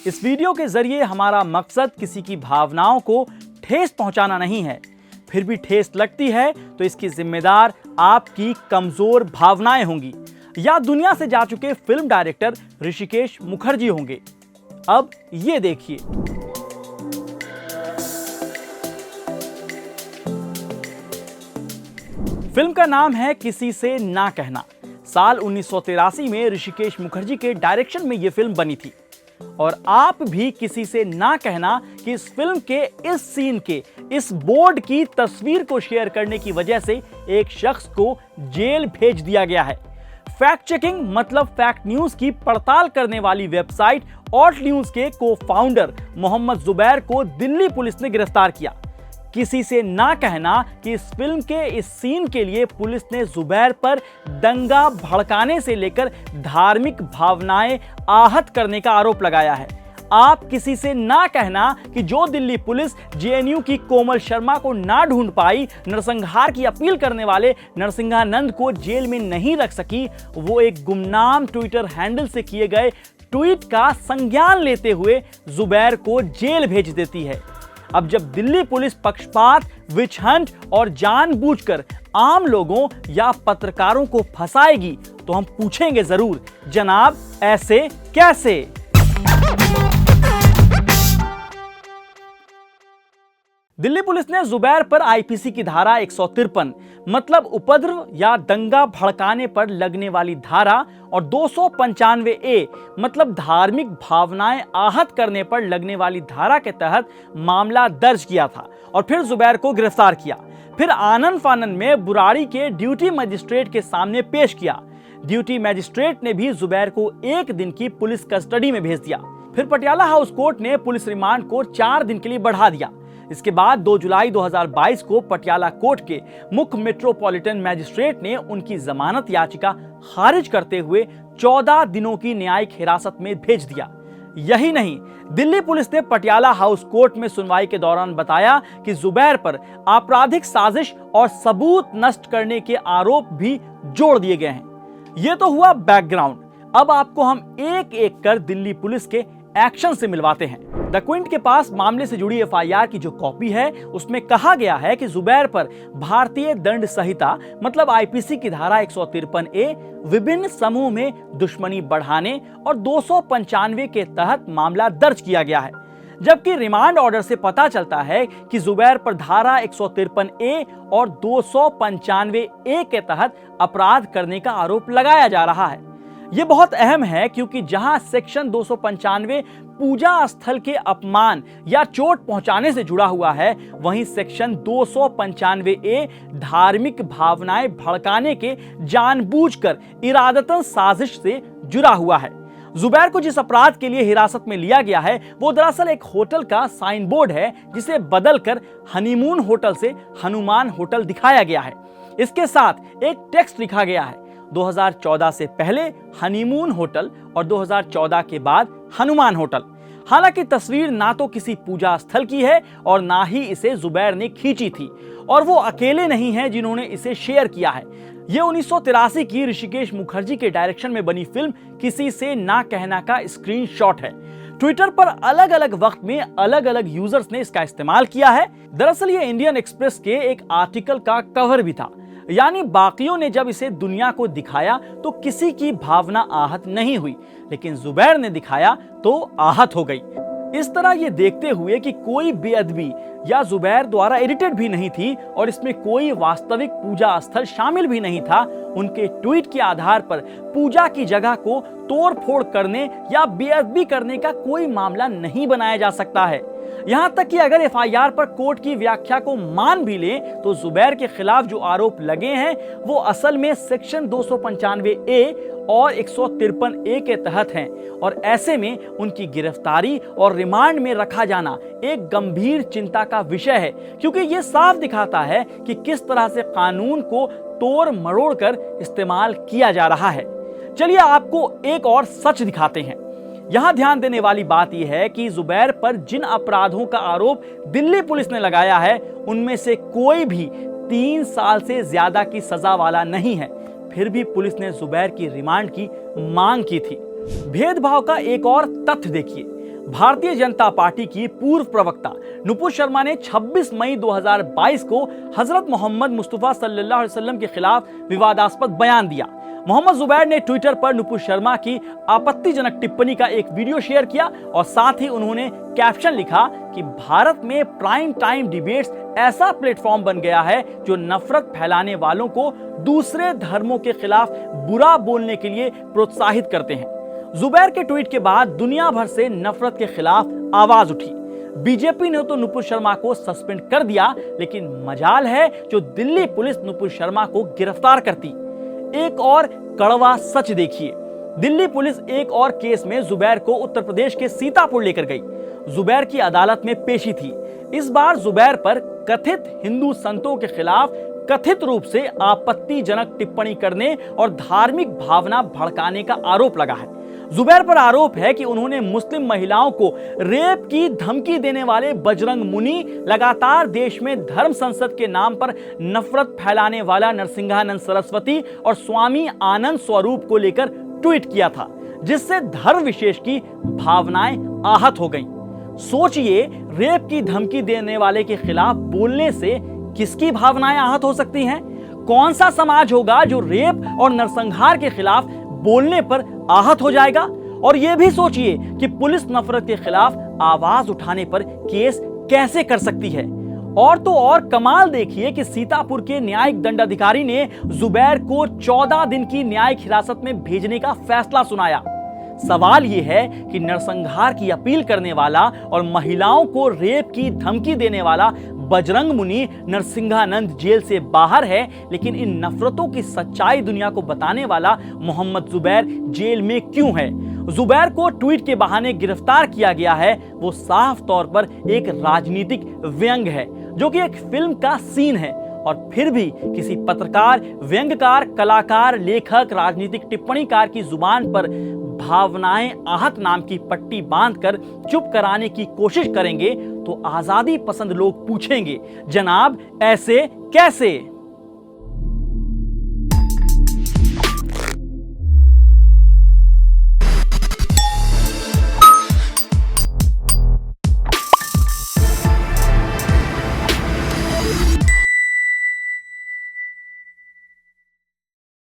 इस वीडियो के जरिए हमारा मकसद किसी की भावनाओं को ठेस पहुंचाना नहीं है। फिर भी ठेस लगती है तो इसकी जिम्मेदार आपकी कमजोर भावनाएं होंगी या दुनिया से जा चुके फिल्म डायरेक्टर ऋषिकेश मुखर्जी होंगे। अब ये देखिए। फिल्म का नाम है किसी से ना कहना। साल 1983 में ऋषिकेश मुखर्जी के डायरेक्शन में यह फिल्म बनी थी और आप भी किसी से ना कहना कि इस फिल्म के इस सीन के इस बोर्ड की तस्वीर को शेयर करने की वजह से एक शख्स को जेल भेज दिया गया है। फैक्ट चेकिंग मतलब फैक्ट न्यूज की पड़ताल करने वाली वेबसाइट ऑल्ट न्यूज के को-फाउंडर मोहम्मद जुबैर को दिल्ली पुलिस ने गिरफ्तार किया। किसी से ना कहना कि इस फिल्म के इस सीन के लिए पुलिस ने जुबैर पर दंगा भड़काने से लेकर धार्मिक भावनाएं आहत करने का आरोप लगाया है। आप किसी से ना कहना कि जो दिल्ली पुलिस जेएनयू की कोमल शर्मा को ना ढूंढ पाई, नरसंहार की अपील करने वाले नरसिंहानंद को जेल में नहीं रख सकी, वो एक गुमनाम ट्विटर हैंडल से किए गए ट्वीट का संज्ञान लेते हुए जुबैर को जेल भेज देती है। अब जब दिल्ली पुलिस पक्षपात, विच हंट और जानबूझकर आम लोगों या पत्रकारों को फंसाएगी तो हम पूछेंगे जरूर, जनाब ऐसे कैसे? दिल्ली पुलिस ने जुबैर पर आईपीसी की धारा 153 मतलब उपद्रव या दंगा भड़काने पर लगने वाली धारा और 295 ए मतलब धार्मिक भावनाएं आहत करने पर लगने वाली धारा के तहत मामला दर्ज किया था और फिर जुबैर को गिरफ्तार किया। फिर आनन फानन में बुराड़ी के ड्यूटी मजिस्ट्रेट के सामने पेश किया। ड्यूटी मजिस्ट्रेट ने भी जुबैर को 1 दिन की पुलिस कस्टडी में भेज दिया। फिर पटियाला हाउस कोर्ट ने पुलिस रिमांड को 4 दिन के लिए बढ़ा दिया। इसके बाद 2 जुलाई 2022 को पटियाला कोर्ट के मुख्य मेट्रोपॉलिटन मैजिस्ट्रेट ने उनकी जमानत याचिका खारिज करते हुए 14 दिनों की न्यायिक हिरासत में भेज दिया। यही नहीं, दिल्ली पुलिस ने पटियाला हाउस कोर्ट में सुनवाई के दौरान बताया कि जुबैर पर आपराधिक साजिश और सबूत नष्ट करने के आरोप भी जोड़ दिए गए हैं। यह तो हुआ बैकग्राउंड। अब आपको हम एक एक कर दिल्ली पुलिस के एक्शन से मिलवाते हैं। द क्विंट के पास मामले से जुड़ी एफआईआर की जो कॉपी है उसमें कहा गया है कि जुबैर पर भारतीय दंड संहिता मतलब आईपीसी की धारा 153 ए विभिन्न समूह में दुश्मनी बढ़ाने और 295 के तहत मामला दर्ज किया गया है। जबकि रिमांड ऑर्डर से पता चलता है कि जुबैर पर धारा 153 ए और 295 ए के तहत अपराध करने का आरोप लगाया जा रहा है। यह बहुत अहम है क्योंकि जहां सेक्शन 295 पूजा स्थल के अपमान या चोट पहुंचाने से जुड़ा हुआ है, वहीं सेक्शन 295 ए धार्मिक भावनाएं भड़काने के जानबूझकर इरादतन साजिश से जुड़ा हुआ है। जुबैर को जिस अपराध के लिए हिरासत में लिया गया है वो दरअसल एक होटल का साइन बोर्ड है जिसे बदलकर हनीमून होटल से हनुमान होटल दिखाया गया है। इसके साथ एक टेक्स्ट लिखा गया है, 2014 से पहले हनीमून होटल और 2014 के बाद हनुमान होटल। हालांकि तस्वीर ना तो किसी पूजा स्थल की है और ना ही इसे जुबैर ने खींची थी और वो अकेले नहीं हैं जिन्होंने इसे शेयर किया है। ये 1983 की ऋषिकेश मुखर्जी के डायरेक्शन में बनी फिल्म किसी से ना कहना का स्क्रीनशॉट है। ट्विटर पर अलग अलग वक्त में अलग अलग यूजर्स ने इसका इस्तेमाल किया है। दरअसल ये इंडियन एक्सप्रेस के एक आर्टिकल का कवर भी था, यानी बाकियों ने जब इसे दुनिया को दिखाया तो किसी की भावना आहत नहीं हुई, लेकिन जुबैर ने दिखाया तो आहत हो गई। इस तरह ये देखते हुए कि कोई बेअदबी या जुबैर द्वारा एडिटेड भी नहीं थी और इसमें कोई वास्तविक पूजा स्थल शामिल भी नहीं था, उनके ट्वीट के आधार पर पूजा की जगह को तोड़ फोड़ करने या बेअदबी करने का कोई मामला नहीं बनाया जा सकता है। यहां तक कि अगर एफआईआर पर कोर्ट की व्याख्या को मान भी लें तो जुबैर के खिलाफ जो आरोप लगे हैं वो असल में सेक्शन 295 ए और 153 ए के तहत हैं और ऐसे में उनकी गिरफ्तारी और रिमांड में रखा जाना एक गंभीर चिंता का विषय है, क्योंकि ये साफ दिखाता है कि किस तरह से कानून को तोड़ मरोड़ कर इस्तेमाल किया जा रहा है। चलिए आपको एक और सच दिखाते हैं। यहां ध्यान देने वाली बात यह है कि जुबैर पर जिन अपराधों का आरोप दिल्ली पुलिस ने लगाया है उनमें से कोई भी 3 साल से ज्यादा की सजा वाला नहीं है। फिर भी पुलिस ने जुबैर की रिमांड की मांग की थी। भेदभाव का एक और तथ्य देखिए, भारतीय जनता पार्टी की पूर्व प्रवक्ता नुपुर शर्मा ने 26 मई 2022 को हजरत मोहम्मद मुस्तफा सल्लल्लाहु अलैहि वसल्लम के खिलाफ विवादास्पद बयान दिया। मोहम्मद जुबैर ने ट्विटर पर नुपुर शर्मा की आपत्तिजनक टिप्पणी का एक वीडियो शेयर किया और साथ ही उन्होंने कैप्शन लिखा कि भारत में प्राइम टाइम डिबेट्स ऐसा प्लेटफॉर्म बन गया है जो नफरत फैलाने वालों को दूसरे धर्मों के खिलाफ बुरा बोलने के लिए प्रोत्साहित करते हैं। जुबैर के ट्वीट के बाद दुनिया भर से नफरत के खिलाफ आवाज उठी। बीजेपी ने तो नुपुर शर्मा को सस्पेंड कर दिया, लेकिन मजाल है जो दिल्ली पुलिस नुपुर शर्मा को गिरफ्तार करती। एक और कड़वा सच देखिए। दिल्ली पुलिस एक और केस में जुबैर को उत्तर प्रदेश के सीतापुर लेकर गई। जुबैर की अदालत में पेशी थी। इस बार जुबैर पर कथित हिंदू संतों के खिलाफ कथित रूप से आपत्तिजनक टिप्पणी करने और धार्मिक भावना भड़काने का आरोप लगा है। जुबैर पर आरोप है कि उन्होंने मुस्लिम महिलाओं को रेप की धमकी देने वाले बजरंग मुनि, लगातार देश में धर्म संसद के नाम पर नफरत फैलाने वाला नरसिंहानंद सरस्वती और स्वामी आनंद स्वरूप को लेकर ट्वीट किया था, जिससे धर्म विशेष की भावनाएं आहत हो गईं। सोचिए, रेप की धमकी देने वाले के खिलाफ बोलने से किसकी भावनाएं आहत हो सकती हैं? कौन सा समाज होगा जो रेप और नरसंहार के खिलाफ बोलने पर आहत हो जाएगा? और यह भी सोचिए कि पुलिस नफरत के खिलाफ आवाज उठाने पर केस कैसे कर सकती है। और तो और कमाल देखिए कि सीतापुर के न्यायिक दंडाधिकारी ने जुबैर को 14 दिन की न्यायिक हिरासत में भेजने का फैसला सुनाया। सवाल यह है कि नरसंहार की अपील करने वाला और महिलाओं को रेप की धमकी देने वाला बजरंग मुनि नरसिंहानंद जेल से बाहर है, लेकिन इन नफरतों की सच्चाई दुनिया को बताने वाला मोहम्मद जुबैर जेल में क्यों है? जुबैर को ट्वीट के बहाने गिरफ्तार किया गया है, वो साफ तौर पर एक राजनीतिक व्यंग है, जो कि एक फिल्म का सीन है। और फिर भी किसी पत्रकार, व्यंग्यकार, कलाकार, लेखक, राजनीतिक टिप्पणीकार की जुबान पर भावनाएं आहत नाम की पट्टी बांधकर चुप कराने की कोशिश करेंगे तो आजादी पसंद लोग पूछेंगे, जनाब ऐसे कैसे?